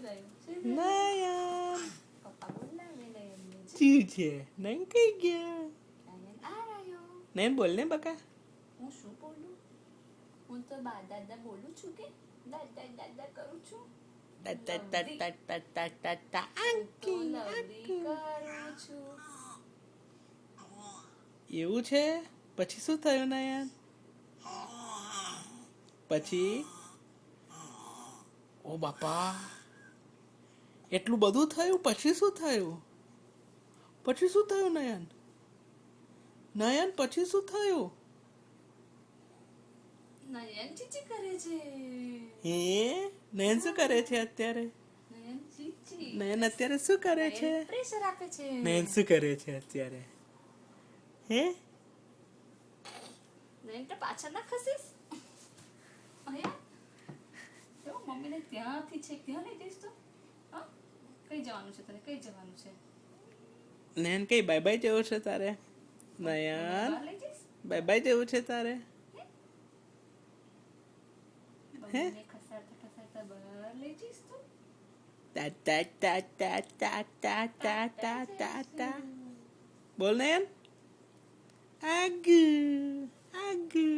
નયન પપ્પા બોલાવે નયનને. ચી છે નયન કઈ ગયા નયન આ રહ્યો. નયન બોલ ને બકા હું શું બોલું? હું તો દાદા બોલું છું કે દાદા કરું છું. ટા ટા ટા ટા ટા ટા ટા ટા હું તો આંકી લવલી કરું છું. એવું છે પછી શું થયું નયન પછી ઓ બાપા એટલું બધું થયું પછી શું થયું નયન નયન પછી શું થયું નયન ચીચી કરે છે. હે નયન શું કરે છે અત્યારે નયન ચીચી. નયન અત્યારે શું કરે છે નયન પ્રેશર આપે છે. નયન શું કરે છે અત્યારે હે નયન તો પાછળ ના ખસીશ. અહીંયા જો મમ્મીને ત્યાંથી છે ત્યાં લઈ જઈશ તો હા કઈ જવાનું છે તને કઈ જવાનું છે નયન કઈ બાય બાય જેવું છે તારે નયન બહાર લઈ જઈશ બાય બાય જેવું છે તારે મમ્મીને ખસાડતા બહાર લઈ જઈશ તો ટા ટા ટા ટા ટા ટા ટા ટા ટા ટા બોલ નયન આગુ આગુ